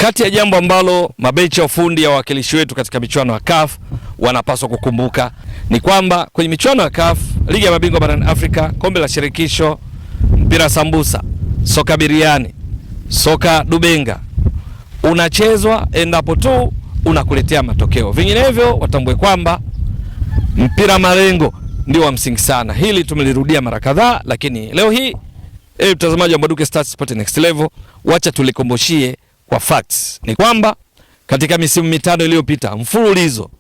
Kati ya jambo ambalo mabecha ufundi ya wawakilishi wetu katika michuano ya CAF wanapaswa kukumbuka ni kwamba kwenye michuano ya CAF, Ligi ya Mabingwa barani Afrika, Kombe la Shirikisho, mpira sambusa, soka biriani, soka dubenga, unachezwa endapo tu unakuletea matokeo. Vinginevyo watambue kwamba mpira malengo ndio wa msingi sana. Hili tumelirudia mara kadhaa, lakini leo hii mtazamaji wa Mbwaduke Stats Sport Next Level, wacha tulikomboshie kwa facts. Ni kwamba katika misimu mitano iliyopita mfululizo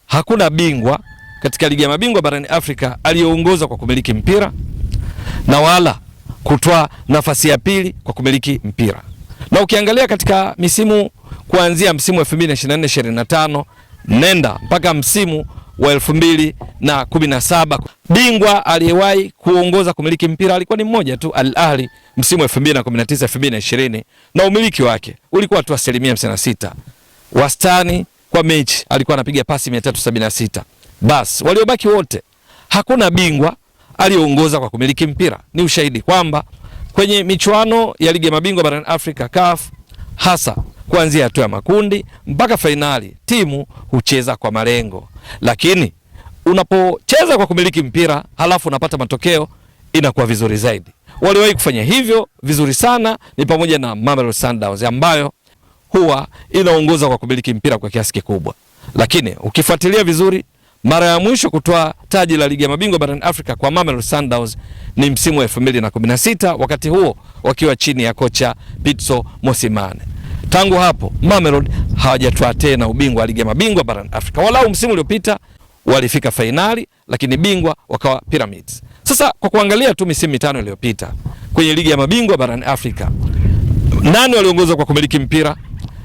hakuna bingwa katika Ligi ya Mabingwa barani Afrika aliyeongoza kwa kumiliki mpira na wala kutoa nafasi ya pili kwa kumiliki mpira. Na ukiangalia katika misimu kuanzia msimu wa 2024-2025 nenda mpaka msimu wa 2017, bingwa aliyewahi kuongoza kumiliki mpira alikuwa ni mmoja tu, Al Ahly, msimu wa 2019-2020, na umiliki wake ulikuwa tu 56%. Wastani kwa mechi alikuwa anapiga pasi 376. Bas, waliobaki wote hakuna bingwa aliyeongoza kwa kumiliki mpira. Ni ushahidi kwamba kwenye michuano ya Ligi ya Mabingwa barani Afrika CAF, hasa kuanzia hatua ya makundi mpaka fainali, timu hucheza kwa malengo. Lakini unapocheza kwa kumiliki mpira halafu unapata matokeo, inakuwa vizuri zaidi. Waliwahi kufanya hivyo vizuri sana ni pamoja na Mamelodi Sundowns ambayo huwa inaongoza kwa kumiliki mpira kwa kiasi kikubwa. Lakini ukifuatilia vizuri, mara ya mwisho kutoa taji la Ligi ya Mabingwa barani Afrika kwa Mamelodi Sundowns ni msimu wa 2016, wakati huo wakiwa chini ya kocha Pitso Mosimane. Tangu hapo Mamelodi hawajatoa tena ubingwa wa Ligi ya Mabingwa barani Afrika. Walau msimu uliopita walifika fainali, lakini bingwa wakawa Pyramids. Sasa kwa kuangalia tu misimu mitano iliyopita kwenye Ligi ya Mabingwa barani Afrika, nani waliongoza kwa kumiliki mpira,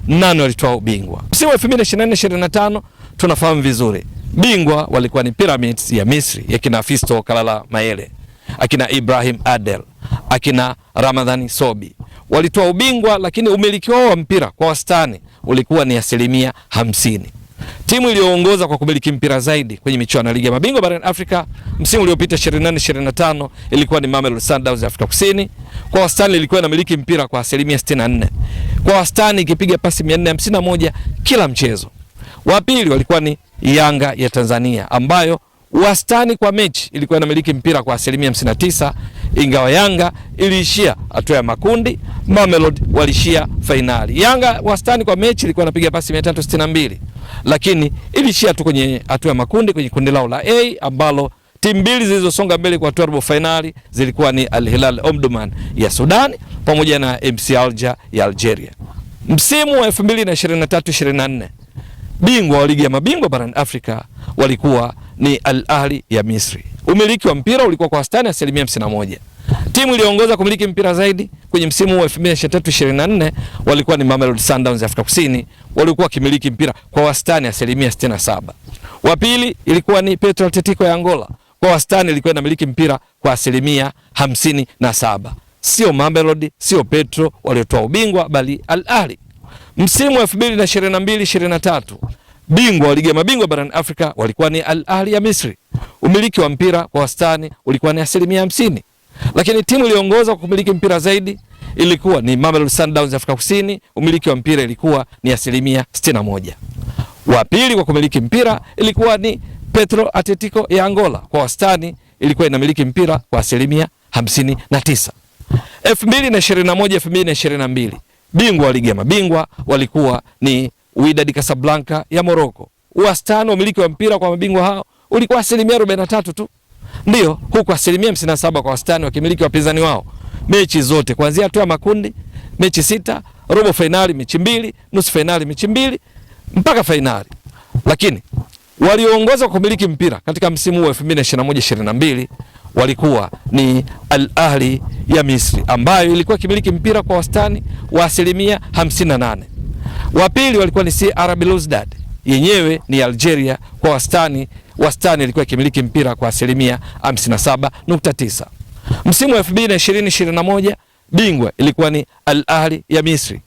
nani walitoa ubingwa? Msimu wa 2024-2025 tunafahamu vizuri, bingwa walikuwa ni Pyramids ya Misri ya kina Fiston Kalala Mayele, akina Ibrahim Adel, akina Ramadhani Sobi. Walitoa ubingwa, lakini umiliki wao wa mpira kwa wastani ulikuwa ni 50%. Timu iliyoongoza kwa kumiliki mpira zaidi kwenye michuano ya Ligi ya Mabingwa barani Afrika msimu uliopita 24-25 ilikuwa ni Mamelodi Sundowns ya Afrika Kusini. Kwa wastani ilikuwa inamiliki mpira kwa 64%. Kwa wastani ikipiga pasi 451 kila mchezo. Wa pili walikuwa ni Yanga ya Tanzania ambayo wastani kwa mechi ilikuwa inamiliki mpira kwa 59%, ingawa Yanga iliishia hatua ya makundi, Mamelodi walishia fainali. Yanga wastani kwa mechi ilikuwa inapiga pasi 362, lakini ilishia tu kwenye hatua ya makundi kwenye kundi lao la A, ambalo timu mbili zilizosonga mbele kwa hatua ya robo finali zilikuwa ni Al Hilal Omdurman ya Sudan pamoja na MC Alger ya Algeria. Msimu wa 2023-2024 bingwa wa Ligi ya Mabingwa barani Afrika walikuwa ni Al Ahly ya Misri. Umiliki wa mpira ulikuwa kwa wastani 51%. Timu iliyoongoza kumiliki mpira zaidi kwenye msimu wa 2023-2024 walikuwa ni Mamelodi Sundowns ya Afrika Kusini, walikuwa kimiliki mpira kwa wastani 67%. Wa pili ilikuwa ni Petro Atletico ya Angola, kwa wastani ilikuwa inamiliki mpira kwa 57%. Sio Mamelodi, sio Petro waliotoa ubingwa, bali Al Ahly. Msimu wa 2022-2023 bingwa wa Ligi ya Mabingwa barani Afrika walikuwa ni Al Ahly ya Misri. Umiliki wa mpira kwa wastani ulikuwa ni 50%. Lakini timu iliyoongoza kwa kumiliki mpira zaidi ilikuwa ni Mamelodi Sundowns ya Afrika Kusini, umiliki wa mpira ilikuwa ni 61%. Wa pili kwa kumiliki mpira ilikuwa ni Petro Atletico ya Angola, kwa wastani ilikuwa inamiliki mpira kwa 59%. 2021-2022 bingwa wa Ligi ya Mabingwa walikuwa ni Wydad Casablanca ya Morocco. Wastani wa umiliki wa mpira kwa mabingwa hao ulikuwa 43% tu. Ndio, huku 57% kwa wastani wa kimiliki wapinzani wao. Mechi zote kuanzia hatua ya makundi mechi 6, robo finali mechi 2, nusu finali mechi 2 mpaka finali. Lakini walioongoza kwa kumiliki mpira katika msimu wa 2021-2022 walikuwa ni Al Ahly ya Misri ambayo ilikuwa kimiliki mpira kwa wastani wa 58%. Wa pili walikuwa ni CR Belouizdad, yenyewe ni Algeria, kwa wastani ilikuwa kimiliki mpira kwa 57.9. Msimu wa 2020-2021 bingwa ilikuwa ni Al Ahly ya Misri.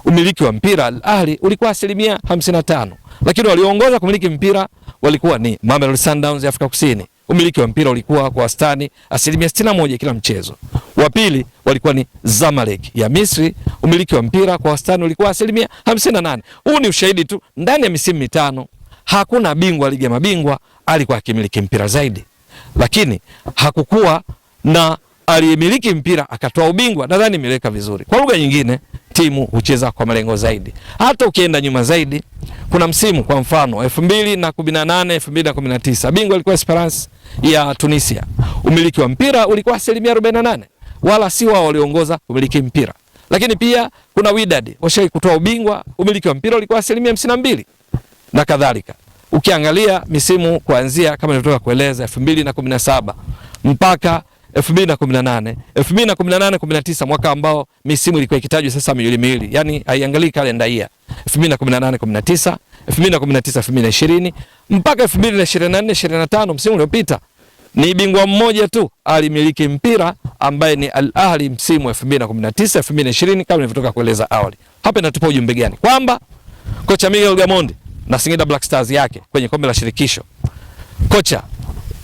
Umiliki wa mpira Al Ahly ulikuwa 55%, lakini walioongoza kumiliki mpira walikuwa ni Mamelodi Sundowns ya Afrika Kusini umiliki wa mpira ulikuwa kwa wastani 61% kila mchezo. Wa pili walikuwa ni Zamalek ya Misri, umiliki wa mpira kwa wastani ulikuwa 58%. Huu ni ushahidi tu, ndani ya misimu mitano hakuna bingwa ligi ya mabingwa alikuwa akimiliki mpira zaidi, lakini hakukuwa na aliyemiliki mpira akatoa ubingwa. Nadhani imeleka vizuri. Kwa lugha nyingine, timu hucheza kwa malengo zaidi. Hata ukienda nyuma zaidi, kuna msimu kwa mfano 2018 2019 bingwa ilikuwa Esperance ya Tunisia, umiliki wa mpira ulikuwa 48%, wala si wao waliongoza umiliki mpira. Lakini pia kuna Wydad washawahi kutoa ubingwa, umiliki wa mpira ulikuwa 52% na kadhalika. Ukiangalia misimu kuanzia kama nilivyotoka kueleza 2017 mpaka 2018 19 mwaka ambao misimu ilikuwa ikitajwa sasa miwili, yani haiangalii kalenda hii, 2018 19 2019 2020 mpaka 2024 25 msimu uliopita ni bingwa mmoja tu alimiliki mpira ambaye ni Al Ahly msimu 2019 2020 kama nilivyotoka kueleza awali. Hapa inatupa ujumbe gani? Kwamba kocha Miguel Gamondi na Singida Black Stars yake kwenye kombe la shirikisho, kocha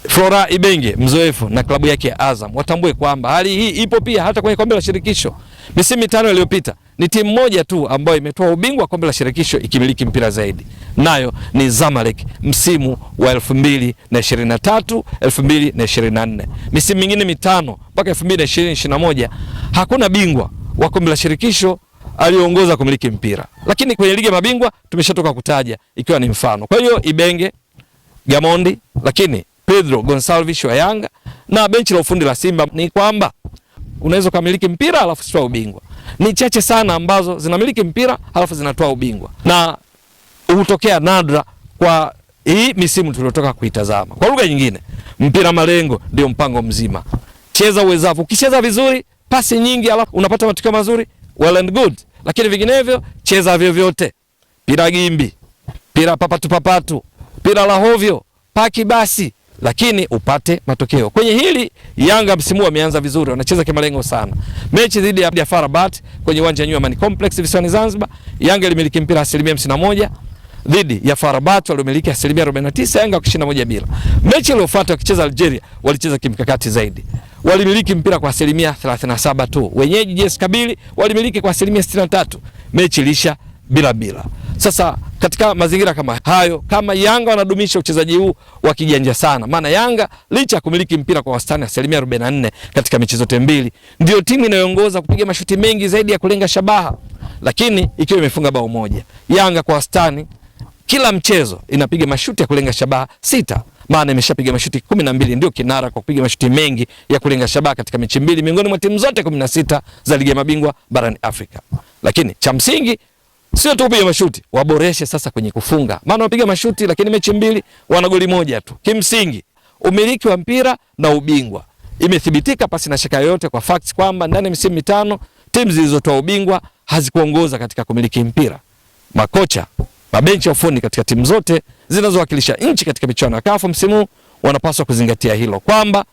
Flora Ibenge mzoefu na klabu yake ya Azam watambue kwamba hali hii ipo pia hata kwenye kombe la shirikisho. Misimu mitano iliyopita ni timu moja tu ambayo imetoa ubingwa kombe la shirikisho ikimiliki mpira zaidi, nayo ni Zamalek msimu wa 2023 2024. Misimu mingine mitano mpaka 2020-2021 hakuna bingwa wa kombe la shirikisho aliongoza kumiliki mpira, lakini kwenye ligi ya mabingwa tumeshatoka kutaja ikiwa ni mfano. Kwa hiyo Ibenge, Gamondi, lakini Pedro Gonçalves wa Yanga na benchi la ufundi la Simba, ni kwamba unaweza kumiliki mpira alafu usitoe ubingwa. Ni chache sana ambazo zinamiliki mpira alafu zinatoa ubingwa, na hutokea nadra kwa hii misimu tuliyotoka kuitazama. Kwa lugha nyingine, mpira malengo ndio mpango mzima. Cheza uwezavyo. Ukicheza vizuri, pasi nyingi alafu unapata matokeo mazuri, well and good. Lakini vinginevyo cheza vyovyote. Pira gimbi, pira papatu, pira la hovyo, paki basi, lakini upate matokeo. Kwenye hili Yanga msimu wameanza vizuri, wanacheza kimalengo sana. Mechi dhidi ya FAR Rabat kwenye uwanja wa New Amaan Complex visiwani Zanzibar, Yanga ilimiliki mpira 51%, dhidi ya FAR Rabat walimiliki 49%, Yanga wakishinda 1-0. Mechi iliyofuata wakicheza Algeria, walicheza kimkakati zaidi. Walimiliki mpira kwa 37% tu. Wenyeji JS Kabylie walimiliki kwa 63%. Mechi ilisha bila. Sasa katika mazingira kama hayo, kama Yanga wanadumisha uchezaji huu wa kijanja sana, maana Yanga licha ya kumiliki mpira kwa wastani 44% katika mechi zote mbili, ndio timu inayoongoza kupiga mashuti mengi zaidi ya kulenga shabaha, lakini ikiwa imefunga bao moja. Yanga kwa wastani kila mchezo inapiga mashuti ya kulenga shabaha 6, maana imeshapiga mashuti 12, ndio kinara kwa kupiga mashuti mengi ya kulenga shabaha katika mechi mbili miongoni mwa timu zote 16 za ligi ya mabingwa barani Afrika. Lakini cha msingi sio tu kupiga mashuti, waboreshe sasa kwenye kufunga. Maana wapiga mashuti lakini mechi mbili wana goli moja tu. Kimsingi, umiliki wa mpira na ubingwa imethibitika pasi na shaka yoyote kwa facts kwamba ndani ya misimu mitano timu zilizotoa ubingwa hazikuongoza katika kumiliki mpira. Makocha, mabenchi ya ufundi katika timu zote zinazowakilisha nchi katika michuano ya CAF msimu wanapaswa kuzingatia hilo, kwamba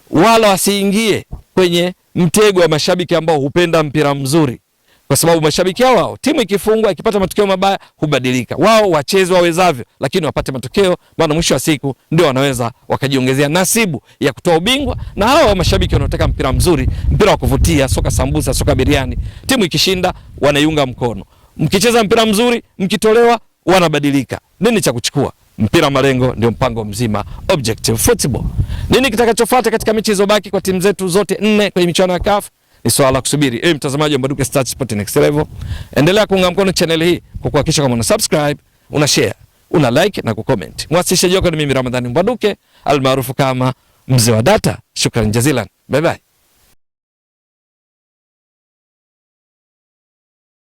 wala wasiingie kwenye mtego wa mashabiki ambao hupenda mpira mzuri. Kwa sababu mashabiki hao timu ikifungwa ikipata matokeo mabaya hubadilika. Wao wacheze wawezavyo lakini wapate matokeo, maana mwisho wa siku ndio wanaweza wakajiongezea nasibu ya kutoa ubingwa. Na hao mashabiki wanaotaka mpira mzuri, mpira wa kuvutia, soka sambusa, soka biriani, timu ikishinda wanaiunga mkono. Mkicheza mpira mzuri, mkitolewa wanabadilika. Nini cha kuchukua? Mpira malengo ndio mpango mzima, objective football. Nini kitakachofuata katika mechi zilizobaki kwa timu zetu zote 4 kwenye michuano ya CAF? Ni swala la kusubiri. Mtazamaji wa Mbwaduke Stats Sport Next Level, endelea kuunga mkono channel hii kwa kuhakikisha kama una subscribe, una share, una like na kucomment. Mwasishaji wako ni mimi Ramadhani Mbwaduke almaarufu kama Mzee wa Data. Shukrani jazilan. Bye bye.